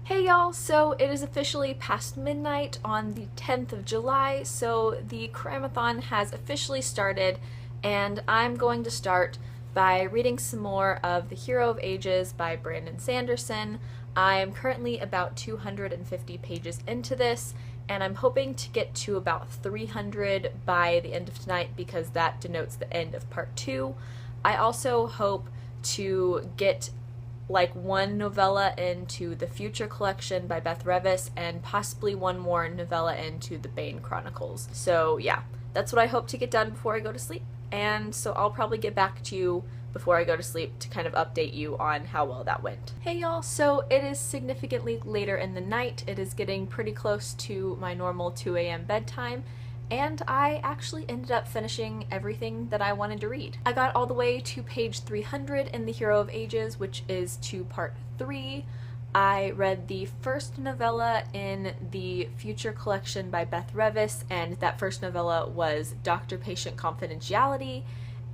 Hey y'all, so it is officially past midnight on the 10th of July, so the Cramathon has officially started, and I'm going to start by reading some more of The Hero of Ages by Brandon Sanderson. I am currently about 250 pages into this, and I'm hoping to get to about 300 by the end of tonight because that denotes the end of part 2. I also hope to get like one novella into the Future collection by Beth Revis and possibly one more novella into the Bane Chronicles. So yeah, that's what I hope to get done before I go to sleep. And so I'll probably get back to you before I go to sleep to kind of update you on how well that went. Hey y'all, so it is significantly later in the night. It is getting pretty close to my normal 2 a.m. bedtime, and I actually ended up finishing everything that I wanted to read. I got all the way to page 300 in The Hero of Ages, which is to part 3. I read the first novella in the Future collection by Beth Revis, and that first novella was Doctor-Patient Confidentiality.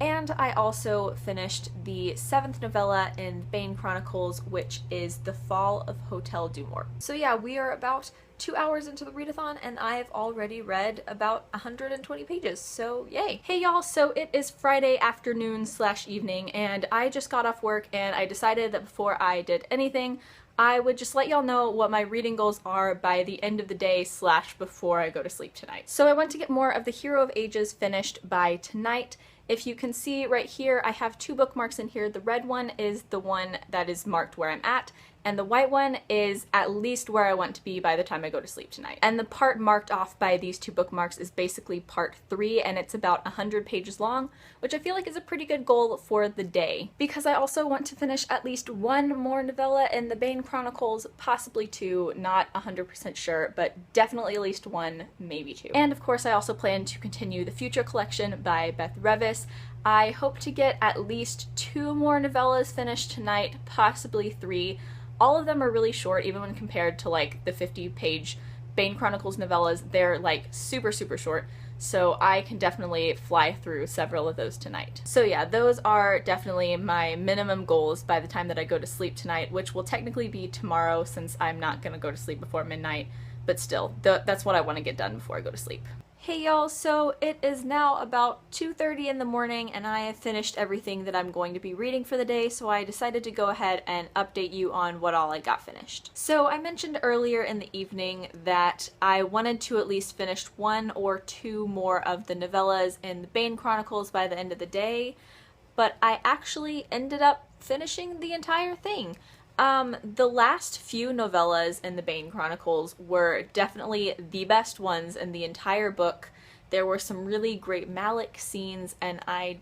And I also finished the 7th novella in Bane Chronicles, which is The Fall of Hotel Dumort. So yeah, we are about 2 hours into the readathon, and I have already read about 120 pages, so yay. Hey y'all, so it is Friday afternoon / evening, and I just got off work, and I decided that before I did anything, I would just let y'all know what my reading goals are by the end of the day / before I go to sleep tonight. So I want to get more of The Hero of Ages finished by tonight. If you can see right here, I have 2 bookmarks in here. The red one is the one that is marked where I'm at, and the white one is at least where I want to be by the time I go to sleep tonight. And the part marked off by these 2 bookmarks is basically part 3, and it's about 100 pages long, which I feel like is a pretty good goal for the day. Because I also want to finish at least one more novella in the Bane Chronicles, possibly 2, not 100% sure, but definitely at least 1, maybe 2. And of course I also plan to continue the Future collection by Beth Revis. I hope to get at least 2 more novellas finished tonight, possibly 3. All of them are really short, even when compared to like the 50-page Bane Chronicles novellas. They're like super short, so I can definitely fly through several of those tonight. So yeah, those are definitely my minimum goals by the time that I go to sleep tonight, which will technically be tomorrow since I'm not gonna go to sleep before midnight, but still, that's what I want to get done before I go to sleep. Hey y'all, so it is now about 2:30 in the morning, and I have finished everything that I'm going to be reading for the day, so I decided to go ahead and update you on what all I got finished. So I mentioned earlier in the evening that I wanted to at least finish 1 or 2 more of the novellas in the Bane Chronicles by the end of the day, but I actually ended up finishing the entire thing. The last few novellas in the Bane Chronicles were definitely the best ones in the entire book. There were some really great Malik scenes, and I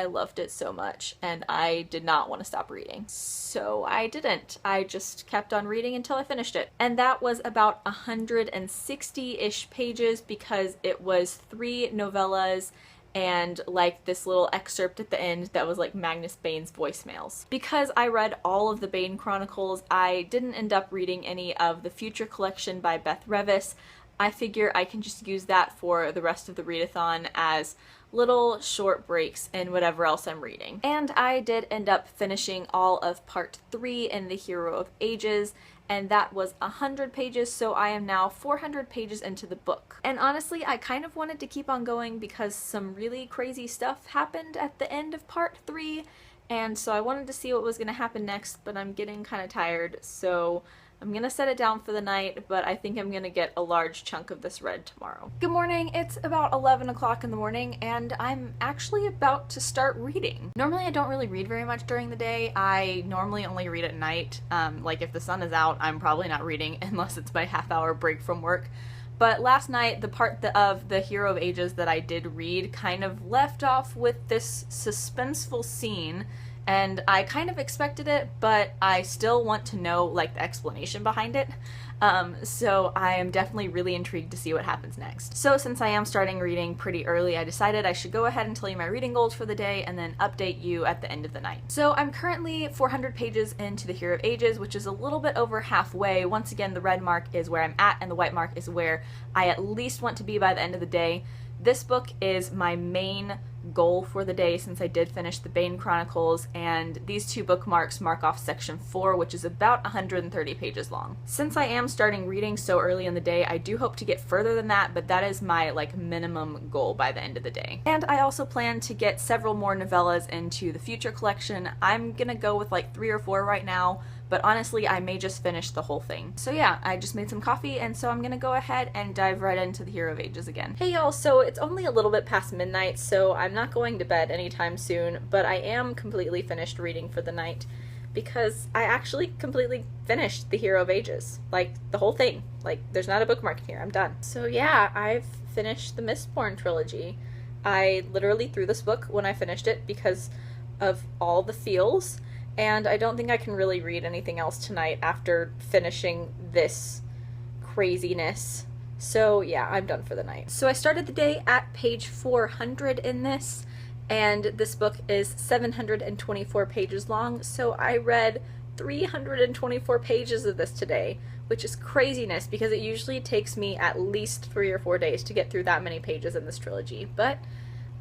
loved it so much, and I did not want to stop reading. So I didn't. I just kept on reading until I finished it. And that was about 160-ish pages because it was 3 novellas and like this little excerpt at the end that was like Magnus Bane's voicemails. Because I read all of the Bane Chronicles, I didn't end up reading any of the Future collection by Beth Revis. I figure I can just use that for the rest of the readathon as little short breaks in whatever else I'm reading. And I did end up finishing all of part 3 in The Hero of Ages, and that was 100 pages, so I am now 400 pages into the book. And honestly, I kind of wanted to keep on going because some really crazy stuff happened at the end of part 3, and so I wanted to see what was going to happen next, but I'm getting kind of tired, so I'm gonna set it down for the night, but I think I'm gonna get a large chunk of this read tomorrow. Good morning, it's about 11 o'clock in the morning, and I'm actually about to start reading. Normally I don't really read very much during the day. I normally only read at night. Like if the sun is out, I'm probably not reading unless it's my half-hour break from work. But last night, the part of The Hero of Ages that I did read kind of left off with this suspenseful scene, and I kind of expected it, but I still want to know like the explanation behind it. So I am definitely really intrigued to see what happens next. So since I am starting reading pretty early, I decided I should go ahead and tell you my reading goals for the day and then update you at the end of the night. So I'm currently 400 pages into The Hero of Ages, which is a little bit over halfway. Once again, the red mark is where I'm at and the white mark is where I at least want to be by the end of the day. This book is my main goal for the day since I did finish the Bane Chronicles, and these two bookmarks mark off section 4, which is about 130 pages long. Since I am starting reading so early in the day, I do hope to get further than that, but that is my minimum goal by the end of the day. And I also plan to get several more novellas into the future collection. I'm gonna go with 3 or 4 right now, but honestly, I may just finish the whole thing. So yeah, I just made some coffee, and so I'm gonna go ahead and dive right into the Hero of Ages again. Hey y'all, so it's only a little bit past midnight, so I'm not going to bed anytime soon, but I am completely finished reading for the night because I actually completely finished the Hero of Ages. The whole thing. There's not a bookmark in here, I'm done. So yeah, I've finished the Mistborn trilogy. I literally threw this book when I finished it because of all the feels, and I don't think I can really read anything else tonight after finishing this craziness. So yeah, I'm done for the night. So I started the day at page 400 in this, and this book is 724 pages long, so I read 324 pages of this today, which is craziness because it usually takes me at least 3 or 4 days to get through that many pages in this trilogy, but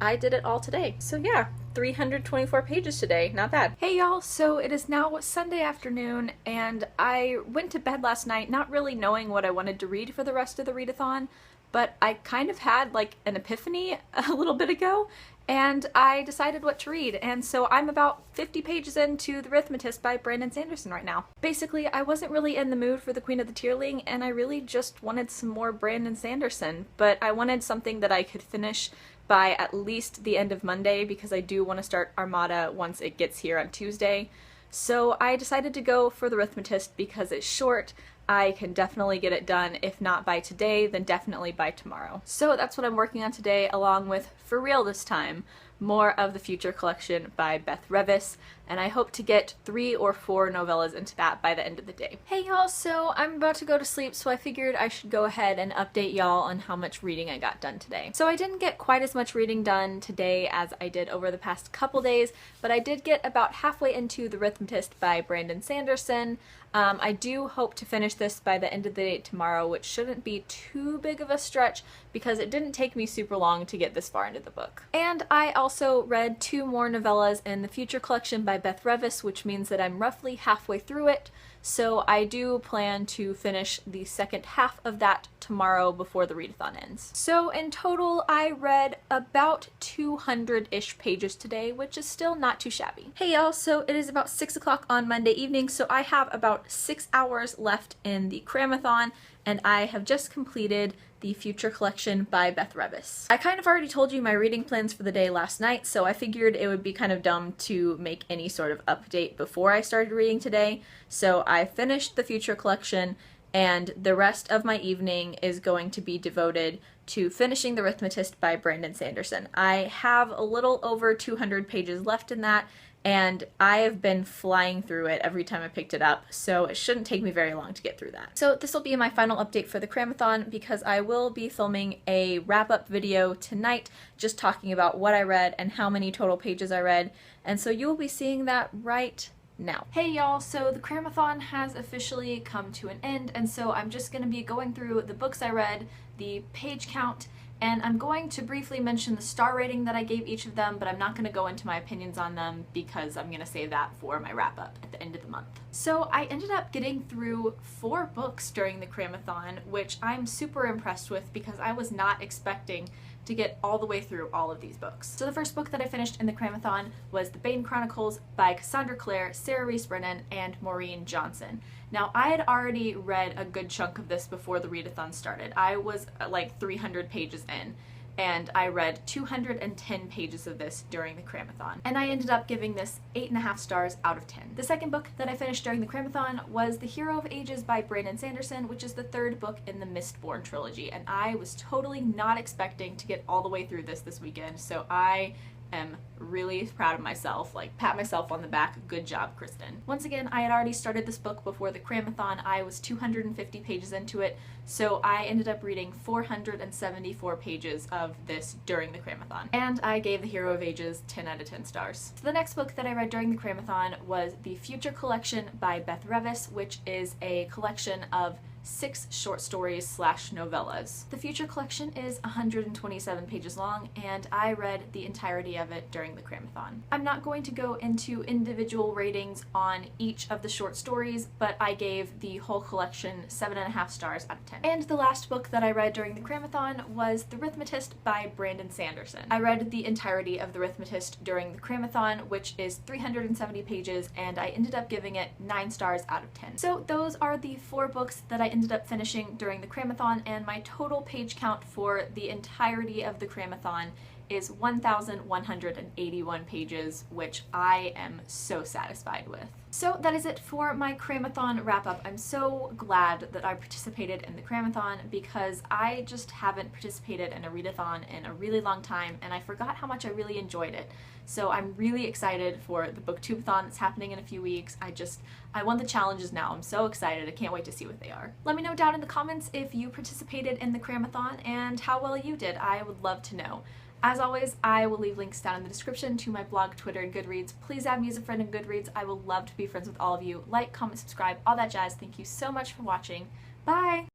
I did it all today. So yeah, 324 pages today, not bad. Hey y'all, so it is now Sunday afternoon, and I went to bed last night not really knowing what I wanted to read for the rest of the readathon, but I kind of had an epiphany a little bit ago, and I decided what to read, and so I'm about 50 pages into The Arithmetist by Brandon Sanderson right now. Basically, I wasn't really in the mood for The Queen of the Tierling, and I really just wanted some more Brandon Sanderson, but I wanted something that I could finish by at least the end of Monday because I do want to start Armada once it gets here on Tuesday. So I decided to go for The Arithmetist because it's short. I can definitely get it done, if not by today, then definitely by tomorrow. So that's what I'm working on today, along with, for real this time, more of the Future Collection by Beth Revis, and I hope to get 3 or 4 novellas into that by the end of the day. Hey y'all, so I'm about to go to sleep, so I figured I should go ahead and update y'all on how much reading I got done today. So I didn't get quite as much reading done today as I did over the past couple days, but I did get about halfway into The Arithmetist by Brandon Sanderson. I do hope to finish this by the end of the day tomorrow, which shouldn't be too big of a stretch because it didn't take me super long to get this far into the book. And I also read 2 more novellas in the Future Collection by Beth Revis, which means that I'm roughly halfway through it, so I do plan to finish the second half of that tomorrow before the readathon ends. So in total, I read about 200-ish pages today, which is still not too shabby. Hey y'all, so it is about 6 o'clock on Monday evening, so I have about 6 hours left in the Cramathon, and I have just completed the Future Collection by Beth Revis. I kind of already told you my reading plans for the day last night, so I figured it would be kind of dumb to make any sort of update before I started reading today, so I finished the Future Collection, and the rest of my evening is going to be devoted to finishing The Arithmetist by Brandon Sanderson. I have a little over 200 pages left in that, and I have been flying through it every time I picked it up, so it shouldn't take me very long to get through that. So this will be my final update for the Cramathon because I will be filming a wrap-up video tonight just talking about what I read and how many total pages I read, and so you will be seeing that right now. Hey y'all, so the Cramathon has officially come to an end, and so I'm just going to be going through the books I read, the page count, and I'm going to briefly mention the star rating that I gave each of them, but I'm not going to go into my opinions on them because I'm going to save that for my wrap-up at the end of the month. So I ended up getting through 4 books during the Cramathon, which I'm super impressed with because I was not expecting to get all the way through all of these books. So the first book that I finished in the Cramathon was The Bane Chronicles by Cassandra Clare, Sarah Reese Brennan, and Maureen Johnson. Now, I had already read a good chunk of this before the readathon started. I was 300 pages in, and I read 210 pages of this during the Cramathon. And I ended up giving this 8.5 stars out of 10. The second book that I finished during the Cramathon was The Hero of Ages by Brandon Sanderson, which is the 3rd book in the Mistborn trilogy, and I was totally not expecting to get all the way through this weekend, so I am really proud of myself, pat myself on the back, good job, Kristen. Once again, I had already started this book before the Cramathon. I was 250 pages into it, so I ended up reading 474 pages of this during the Cramathon. And I gave The Hero of Ages 10 out of 10 stars. So the next book that I read during the Cramathon was The Future Collection by Beth Revis, which is a collection of 6 short stories slash novellas. The Future collection is 127 pages long, and I read the entirety of it during the Cramathon. I'm not going to go into individual ratings on each of the short stories, but I gave the whole collection 7.5 stars out of 10. And the last book that I read during the Cramathon was The Arithmetist by Brandon Sanderson. I read the entirety of The Arithmetist during the Cramathon, which is 370 pages, and I ended up giving it 9 stars out of 10. So those are the 4 books that I ended up finishing during the Cramathon, and my total page count for the entirety of the Cramathon is 1,181 pages, which I am so satisfied with. So that is it for my Cramathon wrap-up. I'm so glad that I participated in the Cramathon because I just haven't participated in a readathon in a really long time, and I forgot how much I really enjoyed it. So I'm really excited for the booktubeathon that's happening in a few weeks. I won the challenges now. I'm so excited. I can't wait to see what they are. Let me know down in the comments if you participated in the Cramathon and how well you did. I would love to know. As always, I will leave links down in the description to my blog, Twitter, and Goodreads. Please add me as a friend in Goodreads. I will love to be friends with all of you. Like, comment, subscribe, all that jazz. Thank you so much for watching. Bye!